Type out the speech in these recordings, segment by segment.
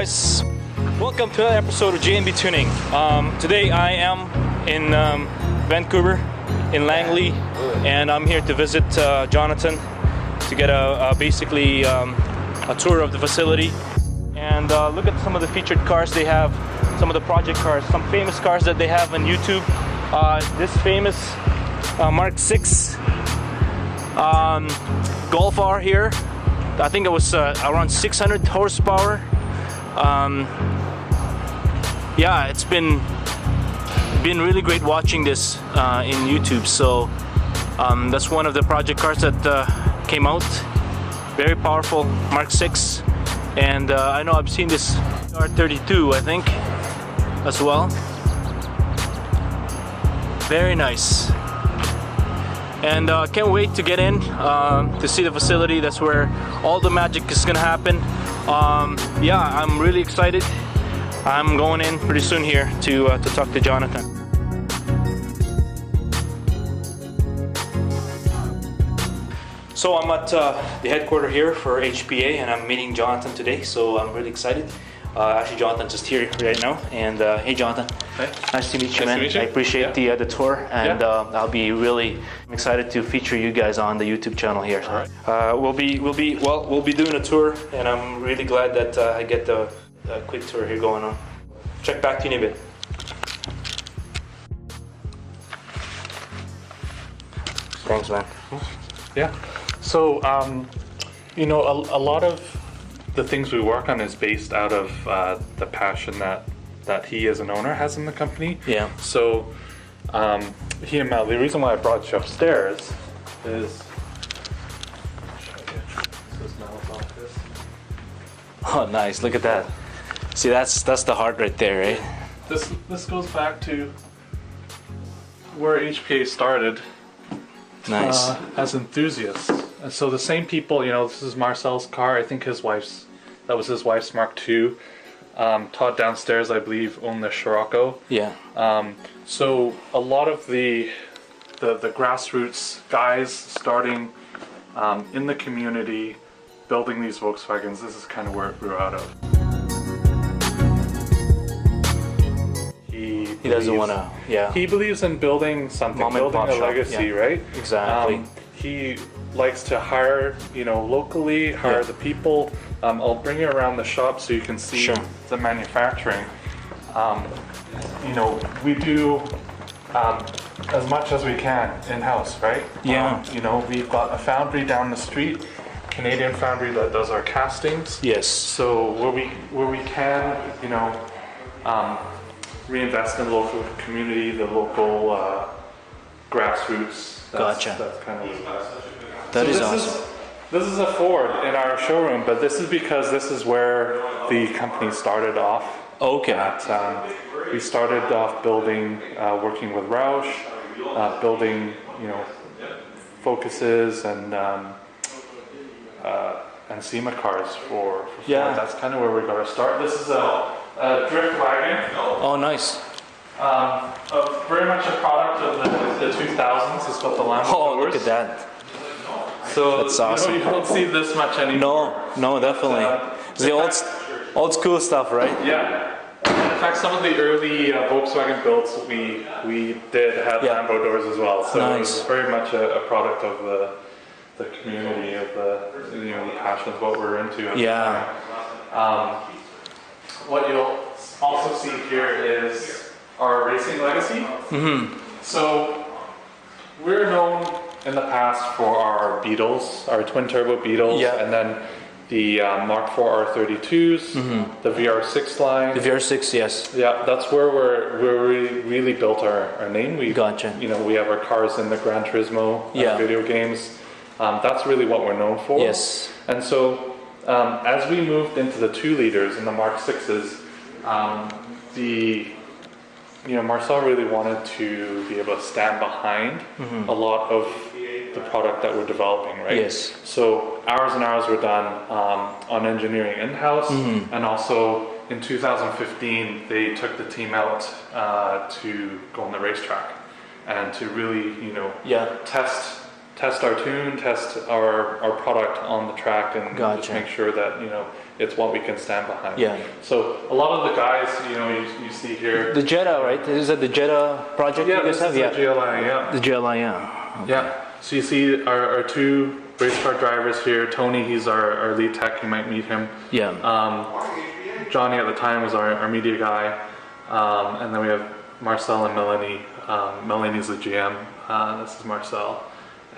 guys, welcome to another episode of J&B Tuning. Today I am in Vancouver, in Langley, and I'm here to visit Jonathan to get basically a tour of the facility and look at some of the featured cars they have, some of the project cars, some famous cars that they have on YouTube. This famous Mark 6 Golf R here. I think it was around 600 horsepower. Yeah, it's been really great watching this in YouTube. So that's one of the project cars that came out. Very powerful Mark 6, and I know I've seen this R32, I think, as well. Very nice. And can't wait to get in to see the facility. That's where all the magic is gonna happen. Yeah, I'm really excited. I'm going in pretty soon here to talk to Jonathan. So I'm at the headquarter here for HPA, and I'm meeting Jonathan today. So I'm really excited. Actually, Jonathan's just here right now. And hey, Jonathan. Hey. Nice to meet you, Nice man. to meet you. I appreciate the tour, and I'll be really excited to feature you guys on the YouTube channel here. All right. We'll be doing a tour, and I'm really glad that I get the quick tour here going on. Check back to you in a bit. Thanks, man. Yeah. So, you know, a lot of the things we work on is based out of the passion that he as an owner has in the company. Yeah. So, he and Mel, the reason why I brought you upstairs is. This is Mel's office. Oh, nice. Look at that. See, that's the heart right there, right? This goes back to where HPA started. Nice. As enthusiasts. And so the same people, you know, this is Marcel's car. I think that was his wife's Mark II. Todd downstairs, I believe, owned the Scirocco. Yeah. So a lot of the grassroots guys starting in the community, building these Volkswagens, this is kind of where it grew out of. He doesn't want to, yeah. He believes in building something, building a legacy, right? Exactly. He likes to hire, you know, locally, hire the people. I'll bring you around the shop so you can see the manufacturing. You know, we do as much as we can in-house, right? Yeah. You know, we've got a foundry down the street, Canadian foundry that does our castings. Yes. So where we can, you know, reinvest in the local community, the local grassroots. Gotcha. That's kind of. That is awesome. This is a Ford in our showroom, but this is because this is where the company started off. Okay. We started off building, working with Roush, building, you know, Focuses and SEMA cars for Ford. That's kind of where we got our start. This is a drift wagon. Oh, nice. Very much a product of the 2000s. Is what the Lambo Oh, look at that. So that's awesome. You know, you don't see this much anymore. No, definitely. It's the old school stuff, right? Yeah. In fact, some of the early Volkswagen builds we did have Lambo doors as well. So nice. It's very much a product of the community, of the passion of what we're into. At the time. What you'll also see here is our racing legacy. Mm-hmm. So we're known in the past for our Beetles, our twin turbo Beetles, and then the Mark IV R32s, the VR6 line. The VR6, yes. Yeah, that's where we really built our name. We Gotcha. You know, we have our cars in the Gran Turismo video games. That's really what we're known for. Yes. And so as we moved into the 2 liters and the Mark 6s, Marcel really wanted to be able to stand behind a lot of the product that we're developing, right? Yes. So hours and hours were done on engineering in-house, and also in 2015 they took the team out to go on the racetrack and to really, test our tune, test our product on the track, and just make sure that it's what we can stand behind. Yeah. So a lot of the guys, you know, you see here. The Jetta, right? Is that the Jetta project you guys have? Yeah, the GLI, yeah. The GLI, yeah. Okay. Yeah. So you see our two race car drivers here. Tony, he's our lead tech. You might meet him. Yeah. Johnny at the time was our media guy. And then we have Marcel and Melanie. Melanie's the GM. This is Marcel.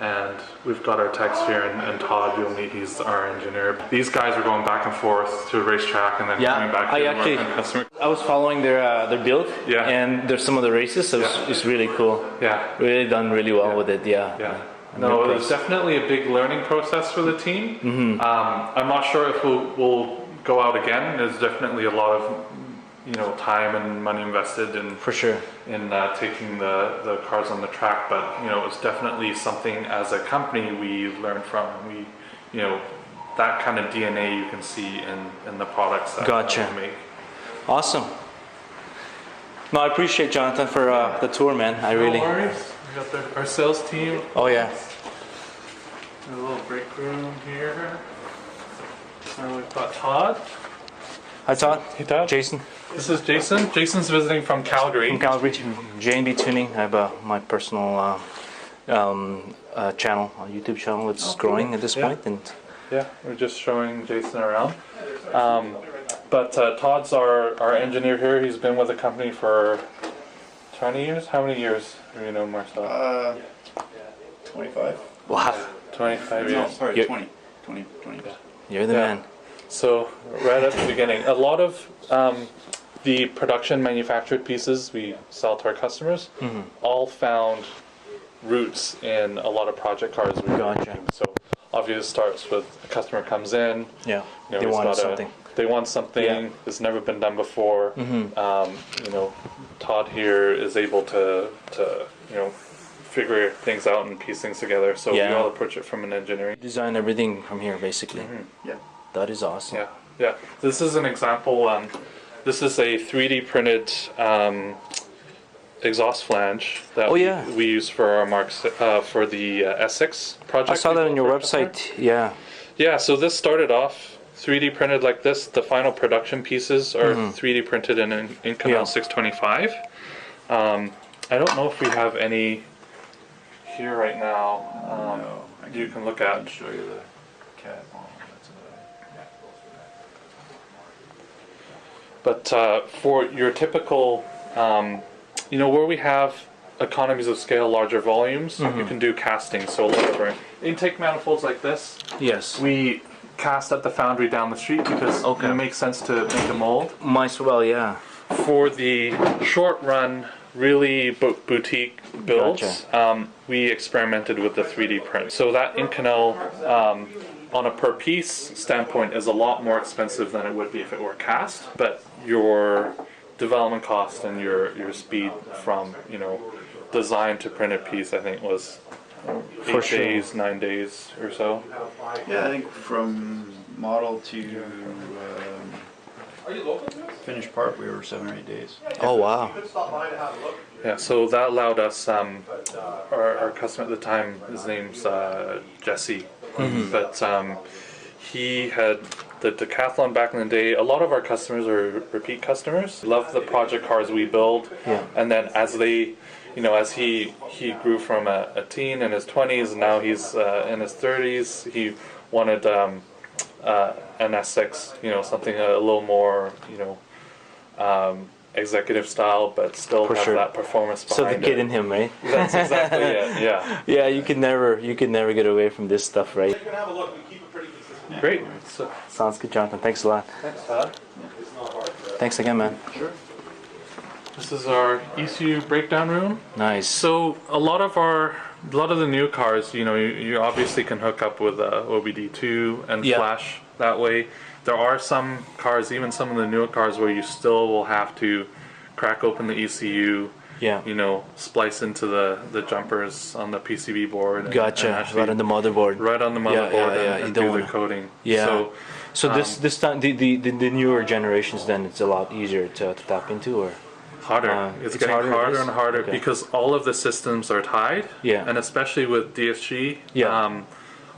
And we've got our techs here, and Todd, you'll meet, he's our engineer. These guys are going back and forth to a racetrack and then coming back here to work on customer. I was following their build, Yeah. and there's some of the races, so it's really cool. Yeah. Really done really well with it, yeah. Yeah. No, it was definitely a big learning process for the team. Mm-hmm. I'm not sure if we'll go out again. There's definitely a lot of time and money invested in For sure. in taking the cars on the track, but it's definitely something as a company we learned from. We that kind of DNA you can see in the products that we make. Awesome. No, I appreciate Jonathan for the tour, man. I really. No worries. We got our sales team. Oh yeah. A little break room here. And we've got Todd. Hi Todd. Hey Todd. Jason. This is Jason. Jason's visiting from Calgary. From Calgary. J&B Tuning. I have my personal channel, a YouTube channel. It's growing at this point, and yeah, we're just showing Jason around. But Todd's our engineer here. He's been with the company for 20 years. How many years have you known Marcel? 25. wow. 25 No, years. sorry, You're- 20. 20. You're the Yeah. man. So right at the beginning, a lot of the production manufactured pieces we sell to our customers all found roots in a lot of project cars we Gotcha. So obviously it starts with a customer comes in, Yeah. they They wanted something. They want something Yeah. that's never been done before. Todd here is able to figure things out and piece things together. So we Yeah. all approach it from an engineering. Design everything from here, basically. Yeah. That is awesome. Yeah. This is an example. This is a 3D printed exhaust flange that we use for our marks for the S6 project. I saw that on your website. Yeah. Yeah, so this started off 3D printed like this. The final production pieces are 3D printed in Inconel 625. I don't know if we have any here right now. You can look at. Show you the cat model. But for your typical, where we have economies of scale, larger volumes, you can do casting. So a lot of our intake manifolds like this, Yes. we cast at the foundry down the street because it makes sense to make a mold. Might as well, yeah. For the short run, really boutique builds, we experimented with the 3D print. So that Inconel, on a per piece standpoint, is a lot more expensive than it would be if it were cast. But your development cost and your speed from design to printed piece, I think, was 8 days, 9 days or so. Yeah, I think from model to finished part, we were 7 or 8 days. Oh wow. Yeah, so that allowed us, our customer at the time, his name's Jesse, but he had the decathlon back in the day. A lot of our customers are repeat customers, love the project cars we build, and then as they, as he grew from a teen in his 20s, and now he's in his 30s, he wanted an S6, something a little more, executive style, but still have that performance behind So the kid it. in him, right? That's exactly it. Yeah. Yeah, you can never get away from this stuff, right? You can have a look. We keep it pretty consistent. Great. So, Sounds good, Jonathan. Thanks a lot. thanks, Todd. Thanks again, man. Sure. This is our ECU breakdown room. Nice. So a lot of the new cars, you obviously can hook up with OBD2 and flash that way. There are some cars, even some of the newer cars, where you still will have to crack open the ECU. Yeah. Splice into the jumpers on the PCB board. Gotcha. And actually Right on the motherboard. Right on the motherboard You and don't do the wanna- coding. Yeah. So this time the newer generations, then it's a lot easier to tap into, or Harder. It's getting harder and harder because all of the systems are tied. Yeah. And especially with DSG,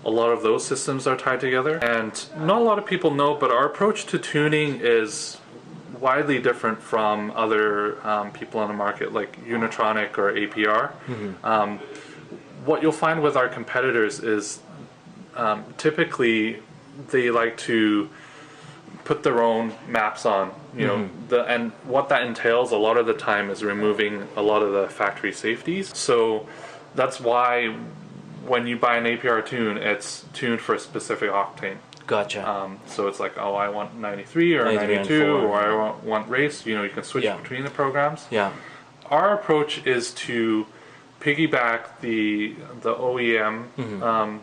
a lot of those systems are tied together. And not a lot of people know, but our approach to tuning is widely different from other people on the market, like Unitronic or APR. What you'll find with our competitors is typically they like to put their own maps on, you know, and what that entails a lot of the time is removing a lot of the factory safeties. So that's why when you buy an APR tune, it's tuned for a specific octane. Gotcha. So it's like, oh, I want 93 or 93 and 92 4. or I want race. You know, you can switch Yeah. between the programs. Yeah. Our approach is to piggyback the OEM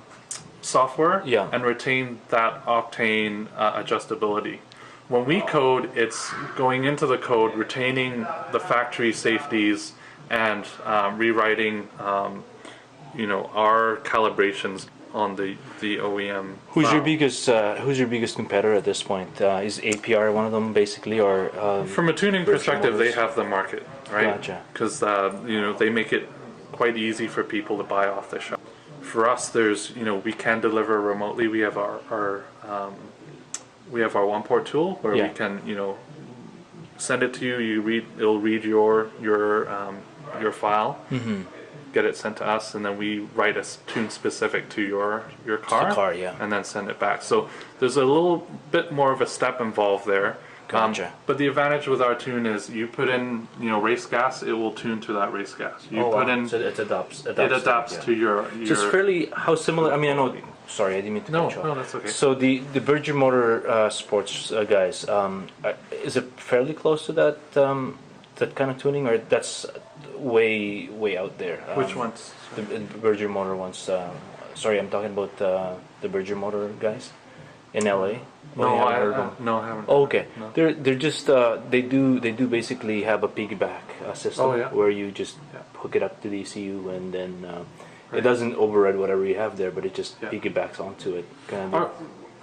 software Yeah. and retain that octane adjustability. When we code, it's going into the code, retaining the factory safeties and rewriting, you know, our calibrations on the OEM. Who's your biggest competitor at this point? Is APR one of them basically, or From a tuning perspective, they have the market, right? Gotcha. Because you know, they make it quite easy for people to buy off the shelf. For us, there's, you know, we can deliver remotely. We have our one port tool where Yeah. we can, you know, send it to you. It'll read your file, get it sent to us, and then we write a tune specific to your car, car, yeah. and then send it back. So there's a little bit more of a step involved there. Gotcha. But the advantage with our tune is you put in, you know, race gas, it will tune to that race gas. You put in, so it adapts. it adapts to your. So it's fairly how similar. I mean, I know. Sorry, I didn't mean to cut you off. No, that's okay. So the Berger Motor Sports guys, is it fairly close to that that kind of tuning, or that's way out there? Which ones? The Berger Motor ones. Sorry, I'm talking about the Berger Motor guys in LA. No, I haven't. haven't. Oh, okay, No. they're just they do basically have a piggyback system Oh, yeah. where you just hook it up to the ECU and then it doesn't override whatever you have there, but it just piggybacks onto it. Kind of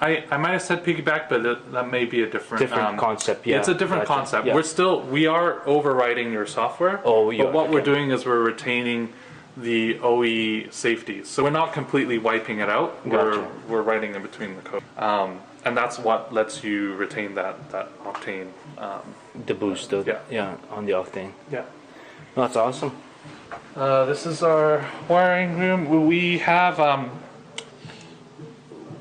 I might have said piggyback, but that may be a different concept. Yeah, it's a different gotcha. concept. Yeah. We are overriding your software. Oh, you but are, what we're okay. doing is we're retaining the OE safeties. So we're not completely wiping it out. Gotcha. We're writing in between the code. And that's what lets you retain that octane. The boost, on the octane. Yeah. That's awesome. This is our wiring room. We have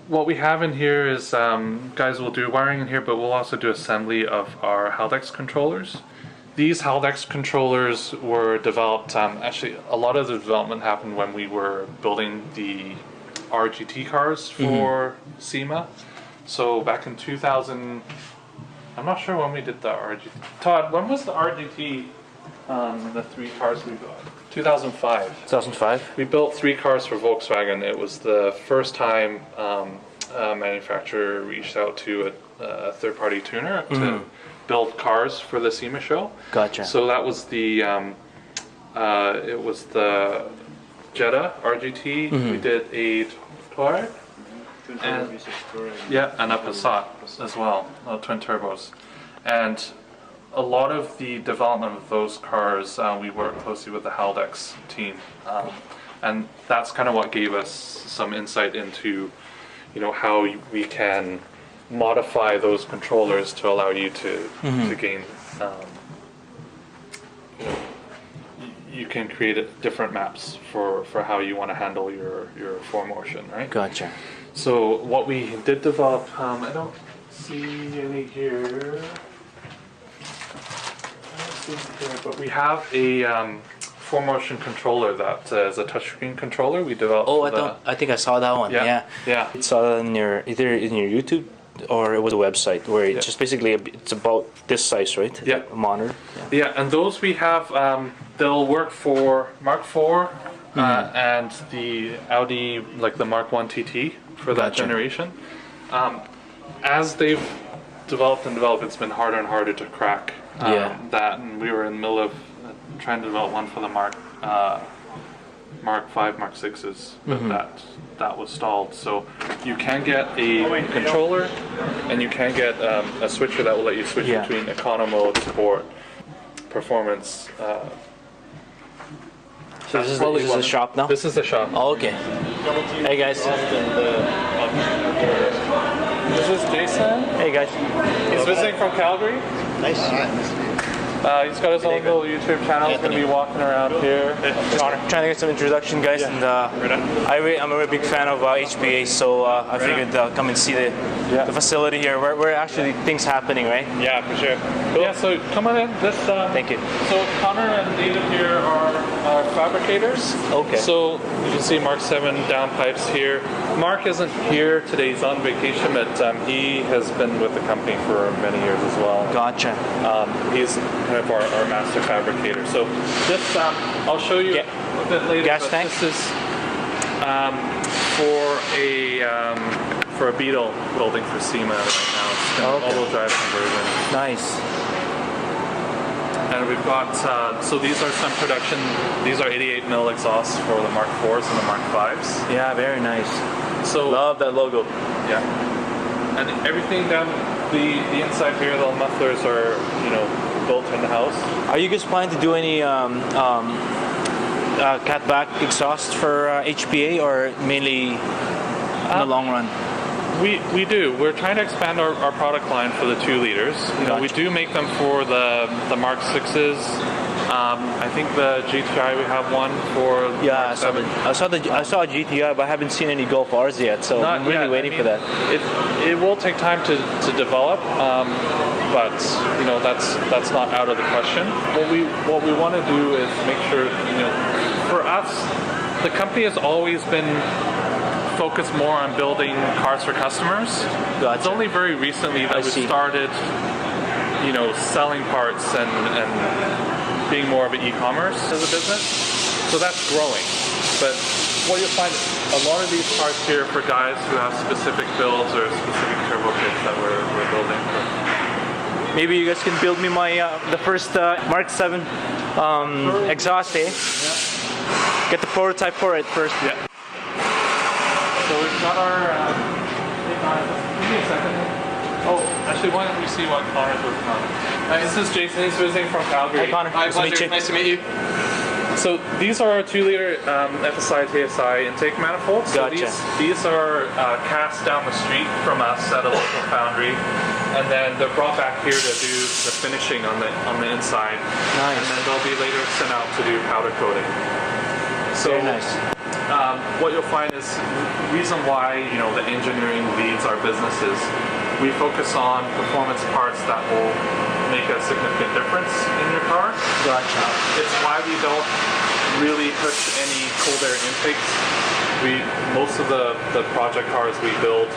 what we have in here is guys will do wiring in here, but we'll also do assembly of our Haldex controllers. These Haldex controllers were developed. Actually, a lot of the development happened when we were building the RGT cars for SEMA. So back in 2000, I'm not sure when we did the RGT. Todd, when was the RGT? The 3 cars we built. 2005. 2005. We built 3 cars for Volkswagen. It was the first time a manufacturer reached out to a third-party tuner to build cars for the SEMA show. Gotcha. So that was the it was the Jetta RGT. We did a Touareg. And a Passat as well, twin turbos. And a lot of the development of those cars, we worked closely with the Haldex team. And that's kind of what gave us some insight into, you know, how we can modify those controllers to allow you to gain, you know, you can create different maps for how you want to handle your 4Motion, right? Gotcha. So what we did develop, I don't see any here. But we have a 4Motion controller that is a touchscreen controller. We developed. Oh, I think I saw that one. Yeah. I saw that in either in your YouTube or it was a website where it's just basically it's about this size, right? Yeah. A monitor. Yeah, and those we have. They'll work for Mark IV and the Audi, like the Mark 1 TT for that generation. As they've developed, it's been harder and harder to crack that, and we were in the middle of trying to develop one for the Mark 5, Mark 6s, but that was stalled. So you can get a controller, and you can get a switcher that will let you switch between econo mode, sport, performance. So this is a shop now? This is the shop. Oh, okay. Hey guys. This is Jason. Hey guys. He's visiting from Calgary. Nice. He's got his own little YouTube channel. He's going to be walking around here. Trying to get some introduction, guys, and I'm a really big fan of HPA, so I figured come and see the facility here. Where actually things happening, right? Yeah, for sure. Cool. Yeah, so come on in. This. Thank you. So Connor and David here are fabricators. Okay. So you can see Mark 7 downpipes here. Mark isn't here today. He's on vacation, but he has been with the company for many years as well. Gotcha. He's kind of our master fabricator. So this, I'll show you a bit later. Gas but tank? This is for a Beetle building for SEMA right now. It's an all-wheel drive conversion. Nice. And we've got, so these are some production, these are 88 mil exhausts for the Mark 4s and the Mark 5s. Yeah, very nice. So Love that logo. yeah. And everything down the inside here, the mufflers are, built in the house. Are you guys planning to do any catback exhaust for HPA, or mainly in the long run? We do. We're trying to expand our product line for the 2 liters. We do make them for the Mark 6s. I think the GTI, we have one for Mark 7. I saw a GTI, but I haven't seen any Golf Rs yet, so I'm really waiting for that. It will take time to develop, but that's not out of the question. What we want to do is make sure, for us, the company has always been focused more on building cars for customers. Gotcha. It's only very recently that we started, selling parts and being more of an e-commerce as a business. So that's growing. But what you'll find, a lot of these parts here for guys who have specific builds or specific turbo kits that we're building. Maybe you guys can build me my the first Mark 7 exhaust, eh? Yeah. Get the prototype for it first. Yeah. So we've got our. Give me a second. Oh, actually, why don't we see what Connor's working on? This is Jason. He's visiting from Calgary. Hi, Connor. Nice to meet you. Nice to meet you. So these are our 2-liter FSI TSI intake manifolds. Gotcha. So these are cast down the street from us at a local foundry, and then they're brought back here to do the finishing on the inside. Nice. And then they'll be later sent out to do powder coating. So very nice. What you'll find is the reason why the engineering leads our businesses. We focus on performance parts that will make a significant difference in your car. Gotcha. It's why we don't really push any cold air intakes. Most of the project cars we build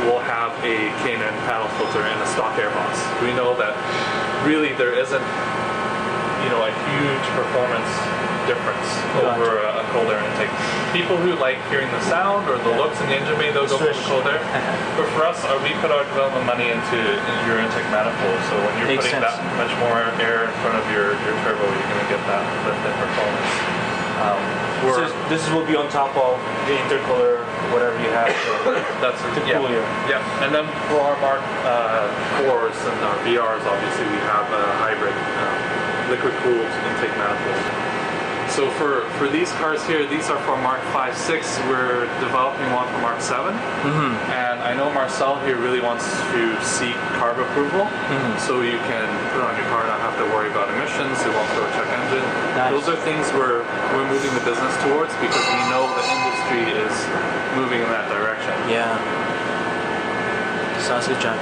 will have a K&N panel filter and a stock air box. We know that really there isn't a huge performance difference over a cold air intake. People who like hearing the sound or the looks in the engine bay, they'll go for the cold air. But for us, we put our development money into your intake manifold. So when you're putting that much more air in front of your turbo, you're going to get that performance. This will be on top of the intercooler, whatever you have. That's to cool you. Yeah. And then for our Mark 4s and our VRs, obviously we have a hybrid liquid cooled intake manifold. So for these cars here, these are for Mark 5, 6. We're developing one for Mark 7. Mm-hmm. And I know Marcel here really wants to seek CARB approval. Mm-hmm. So you can put it on your car and not have to worry about emissions. It won't go check engine. Nice. Those are things we're moving the business towards because we know the industry is moving in that direction. Yeah. Sounds good, John.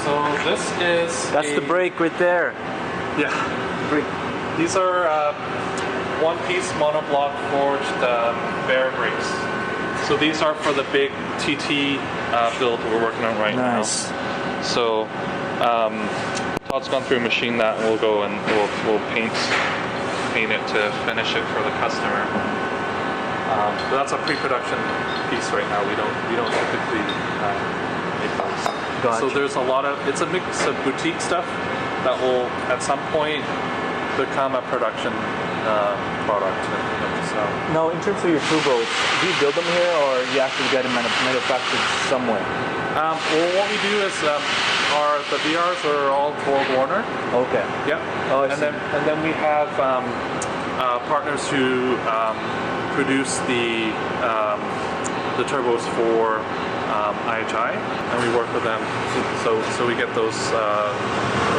So this is That's the brake right there. Yeah. Brake. These are one-piece monoblock forged bear brakes. So these are for the big TT build we're working on right now. Nice. So Todd's gone through a machine that and we'll go and we'll paint it to finish it for the customer. But that's a pre-production piece right now. We don't typically make those. Gotcha. So there's it's a mix of boutique stuff that will at some point become a production product. Now, in terms of your turbos, do you build them here or you actually get them manufactured somewhere? Well, what we do is the VRs are all Borg Warner. Okay. Yeah. Oh, I and see. then we have partners who produce the turbos for IHI, and we work with them. So we get those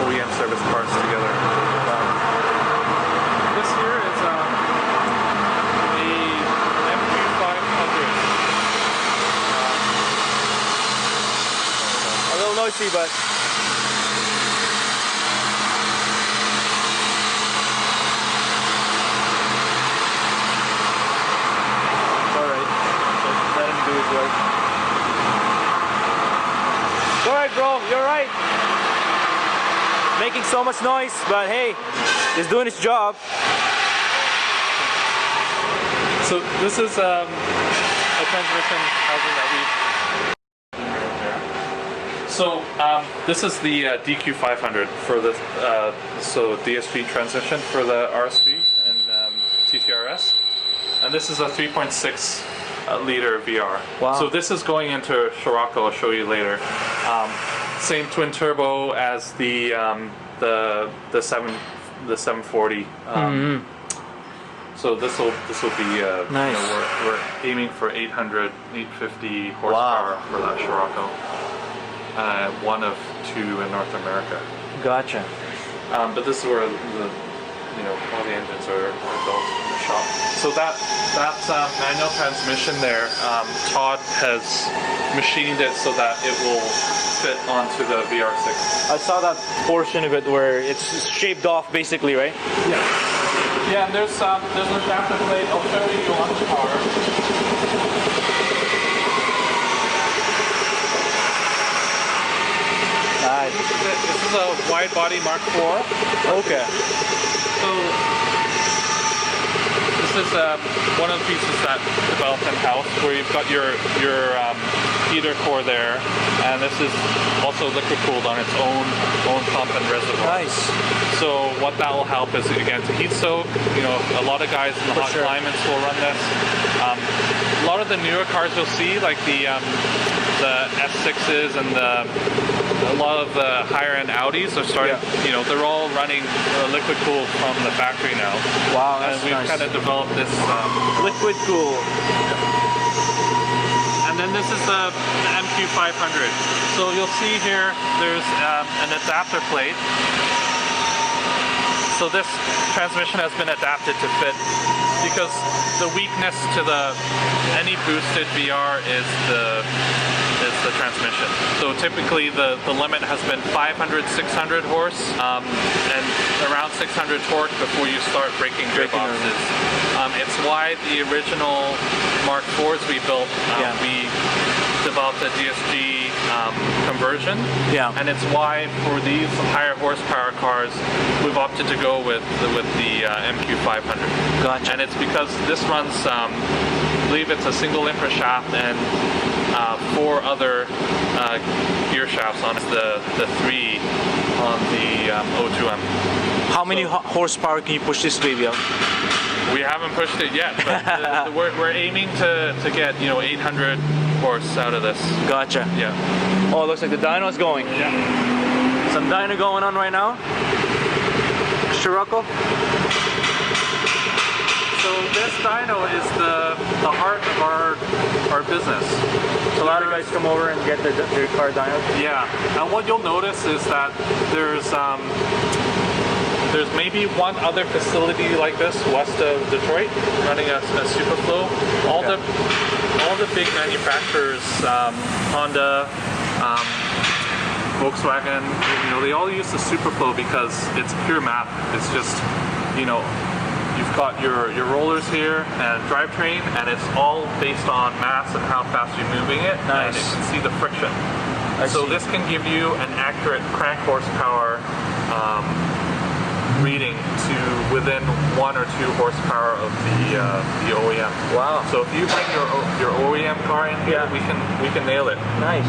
OEM service parts together. This here is a MQ500. A little noisy, but alright. Let him do his work. Alright, bro, you're right. Making so much noise, but hey, he's doing his job. So this is a transmission housing that we. So this is the DQ500 for the so DSG transmission for the RSV and TTRS, and this is a 3.6 liter VR. Wow. So this is going into Scirocco. I'll show you later. Same twin turbo as the 740. So this will be nice. We're aiming for 850 horsepower for that Scirocco. One of two in North America. Gotcha. But this is where all the engines are built in the shop. So that manual transmission there, Todd has machined it so that it will fit onto the VR6. I saw that portion of it where it's shaped off basically, right? Yeah. Yeah, and there's an adapter plate. I'll show you on the car. Nice. This is a wide body Mark IV. Okay. So this is one of the pieces that developed in house, where you've got your heater core there, and this is also liquid cooled on its own pump and reservoir. Nice. So what that will help is, again, to heat soak. A lot of guys in the hot climates will run this. A lot of the newer cars you'll see, like the S6s and a lot of the higher end Audis are starting. They're all running liquid cooled from the factory now. Wow, that's and we've nice. kind of developed this Liquid cool. And then this is the MQ500. So you'll see here there's an adapter plate. So this transmission has been adapted to fit, because the weakness to any boosted VR is the transmission. So typically the limit has been 500, 600 horse, and around 600 torque before you start breaking gearboxes. It's why the original Mark IVs we built, we developed a DSG conversion. Yeah. And it's why for these higher horsepower cars, we've opted to go with the MQ500. Gotcha. And it's because this runs, I believe it's a single infra shaft and 4 other gear shafts on the 3 on the O2M. How many horsepower can you push this baby out? We haven't pushed it yet, but we're aiming to get 800 horse out of this. Gotcha. Yeah. Oh, it looks like the dyno's going. Yeah. Some dyno going on right now. Scirocco. So this dyno is the heart of our business. So a lot of guys come over and get their car dyno. Yeah. And what you'll notice is that there's maybe one other facility like this west of Detroit running a Superflow. All the big manufacturers, Honda, Volkswagen, they all use the Superflow because it's pure math. It's just, you've got your rollers here and drivetrain, and it's all based on mass and how fast you're moving it. Nice. And you can see the friction. So this can give you an accurate crank horsepower reading to within 1 or 2 horsepower of the OEM. Wow. So if you bring your OEM car in here, we can nail it. Nice.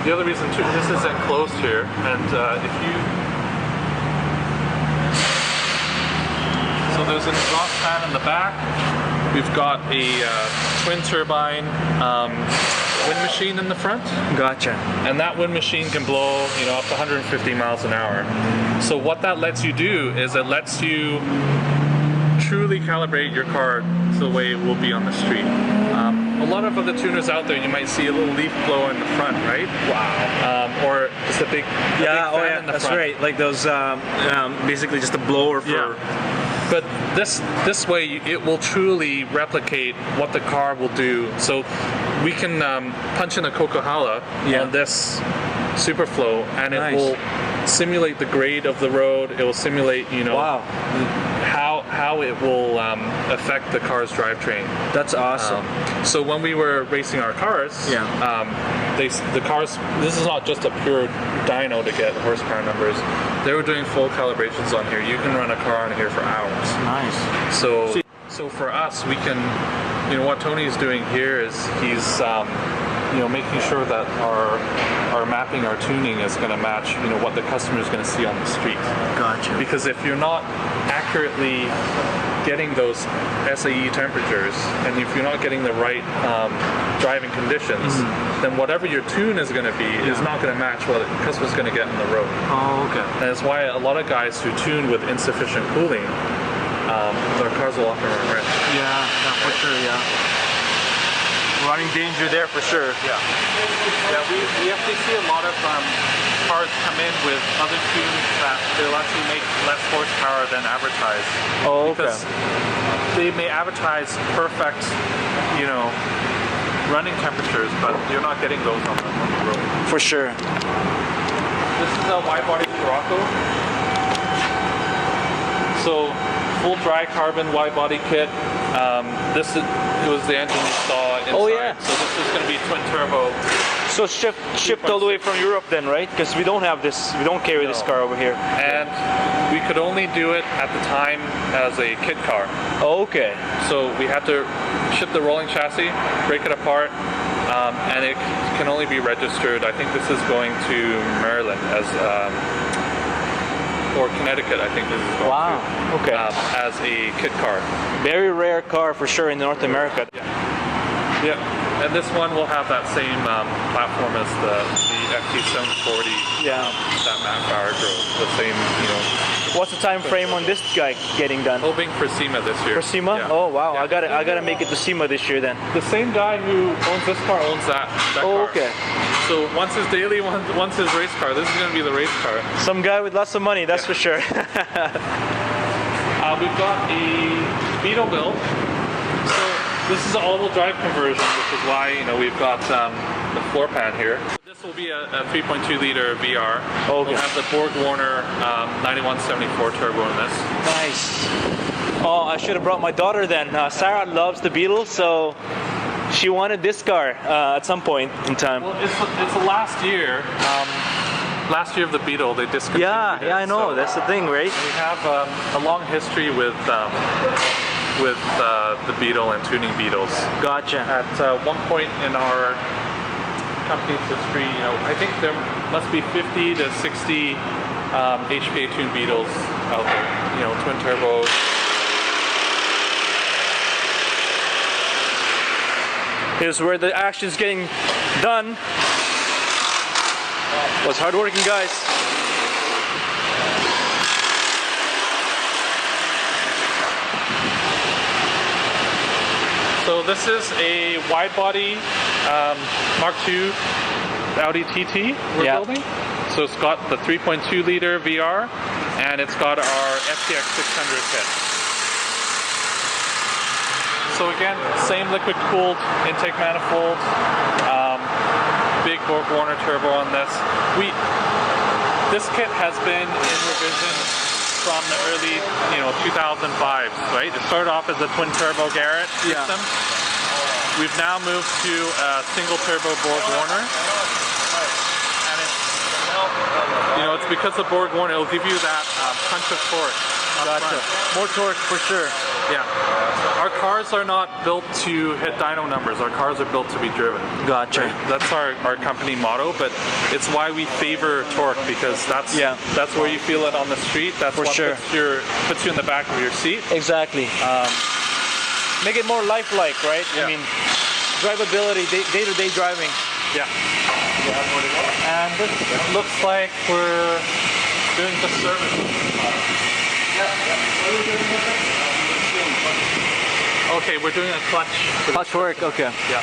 The other reason too, this is enclosed here, and so there's an exhaust fan in the back. We've got a twin turbine wind machine in the front. Gotcha. And that wind machine can blow, up to 150 miles an hour. So what that lets you do is it lets you truly calibrate your car to the way it will be on the street. A lot of other tuners out there, you might see a little leaf blower in the front, right? Wow. Or just a big, fan in the that's front. right. Like those, basically just a blower for. Yeah. But this way, it will truly replicate what the car will do. So we can punch in a Coca-Cola on this Superflow, and it will simulate the grade of the road. It will simulate, how it will affect the car's drivetrain. That's awesome. So when we were racing our cars, the cars. This is not just a pure dyno to get horsepower numbers. They were doing full calibrations on here. You can run a car on here for hours. Nice. So for us, we can. What Tony's doing here is he's making sure that our mapping, our tuning is going to match what the customer is going to see on the street. Gotcha. Because if you're not accurately getting those SAE temperatures, and if you're not getting the right driving conditions, then whatever your tune is going to be is not going to match what the customer's going to get on the road. Oh, okay. And that's why a lot of guys who tune with insufficient cooling, their cars will often run red. Yeah, for sure, Running danger there for sure. Yeah, we actually see a lot of cars come in with other tunes that they'll actually make less horsepower than advertised. Oh, okay. Because they may advertise perfect, running temperatures, but you're not getting those on the road. For sure. This is a wide body Scirocco. So full dry carbon wide body kit. It was the engine you saw inside. Oh yeah. So this is going to be twin turbo. So shipped all the way from Europe then, right? Because we don't have this. We don't carry this car over here. And we could only do it at the time as a kit car. Oh, okay. So we had to ship the rolling chassis, break it apart, and it can only be registered. I think this is going to Maryland or Connecticut. I think this is going to. Okay. As a kit car. Very rare car for sure in North America. Yeah, and this one will have that same platform as the FT740. That Matt Bauer drove. The same, What's the time frame on this guy getting done? Hoping for SEMA this year. For SEMA? Yeah. Oh wow, Yeah. I gotta make it to SEMA this year then. The same guy who owns this car owns that car. Okay. So once his daily, once his race car, this is going to be the race car. Some guy with lots of money, that's for sure. We've got a Beetle build. So this is an all-wheel drive conversion, which is why we've got the floor pan here. This will be a 3.2 liter VR. Okay. We'll have the Borg Warner 9174 turbo in this. Nice. Oh, I should have brought my daughter then. Sarah loves the Beetle, so she wanted this car at some point in time. Well, it's the last year. Last year of the Beetle, they discontinued it. Yeah, I know. So that's the thing, right? we have a long history with the Beetle and tuning Beetles. Gotcha. At one point in our company's history, I think there must be 50 to 60 HPA tuned Beetles out there. Twin turbos. Here's where the action's getting done. Was hardworking guys. So this is a wide body Mark II Audi TT we're building. So it's got the 3.2 liter VR, and it's got our FTX 600 kit. So again, same liquid cooled intake manifold, big Borg Warner turbo on this. This kit has been in revision from the early 2005s, right? It started off as a twin turbo Garrett system. We've now moved to a single turbo Borg Warner. And it's because of Borg Warner, it'll give you that punch of torque. Gotcha. More torque for sure. Yeah. Our cars are not built to hit dyno numbers. Our cars are built to be driven. Gotcha. Right? That's our company motto, but it's why we favor torque, because that's where you feel it on the street. That's what puts you in the back of your seat. Exactly. Make it more lifelike, right? Yeah. I mean, drivability, day-to-day driving. Yeah. And this looks like we're doing the service. Okay, we're doing a clutch. Clutch work, okay. Yeah.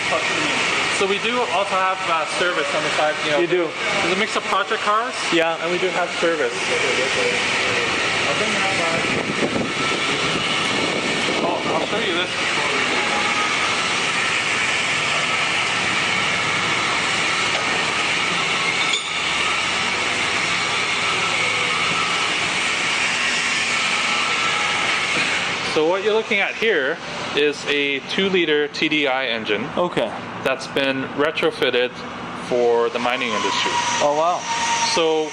So we do also have service on the side. You do? There's a mix of project cars. Yeah. And we do have service. I'll bring that back. Oh, I'll show you this. So what you're looking at here is a 2-liter TDI engine Okay. that's been retrofitted for the mining industry. Oh wow. So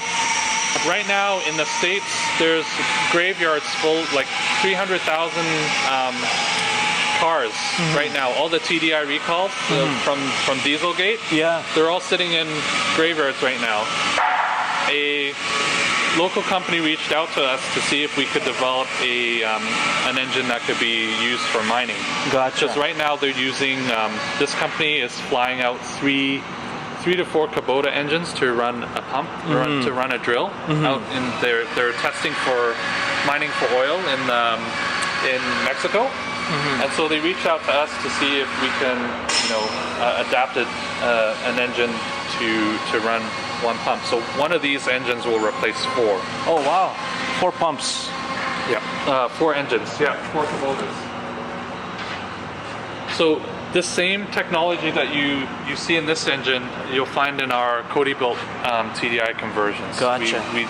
right now in the States, there's graveyards full, like 300,000 cars right now. All the TDI recalls from Dieselgate, Yeah. they're all sitting in graveyards right now. A local company reached out to us to see if we could develop an engine that could be used for mining. Gotcha. Because right now they're using, this company is flying out three to four Kubota engines to run a pump, to run a drill. Out in they're testing for mining for oil in Mexico. And so they reached out to us to see if we can, adapt an engine to run one pump. So one of these engines will replace 4. Oh wow. 4 pumps. Yeah, 4 engines. Yeah, 4 Kubotas. So this same technology that you see in this engine, you'll find in our Cody-built TDI conversions. Gotcha. We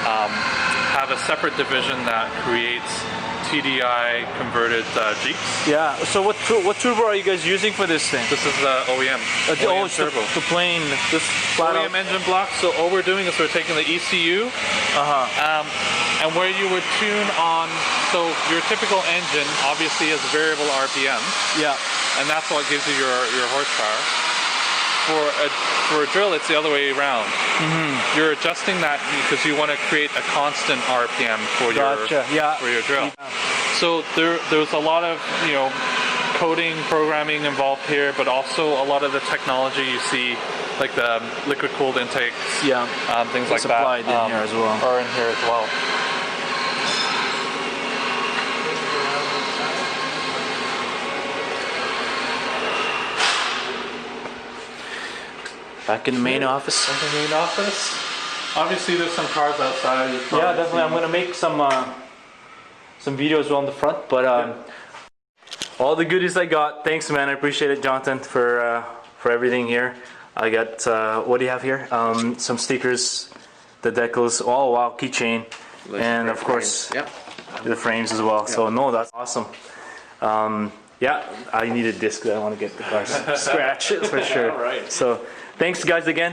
have a separate division that creates TDI converted Jeeps. Yeah. So what turbo are you guys using for this thing? This is OEM. Oh, it's turbo. the plain, this flat OEM engine block. So all we're doing is we're taking the ECU, and where you would tune on. So your typical engine obviously has variable RPM. Yeah. And that's what gives you your horsepower. For a drill, it's the other way around. You're adjusting that because you want to create a constant RPM for your drill. So there's a lot of coding, programming involved here, but also a lot of the technology you see, like the liquid cooled intakes, things like that, applied in here as well. are in here as well. Back in the main office. In the main office. Obviously, there's some cars outside. Yeah, definitely. I'm gonna make some videos on the front, but all the goodies I got. Thanks, man. I appreciate it, Jonathan, for everything here. I got what do you have here? Some stickers, the decals. Oh wow, keychain, and of course, the frames as well. So no, that's awesome. Yeah, I need a disc that I want to get the car scratch for sure. All right. So thanks guys again.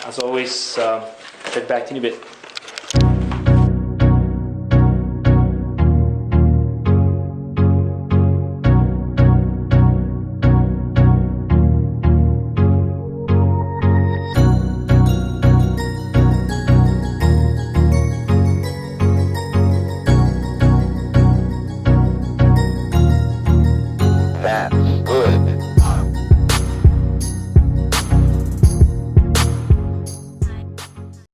As always, head back to you in a bit.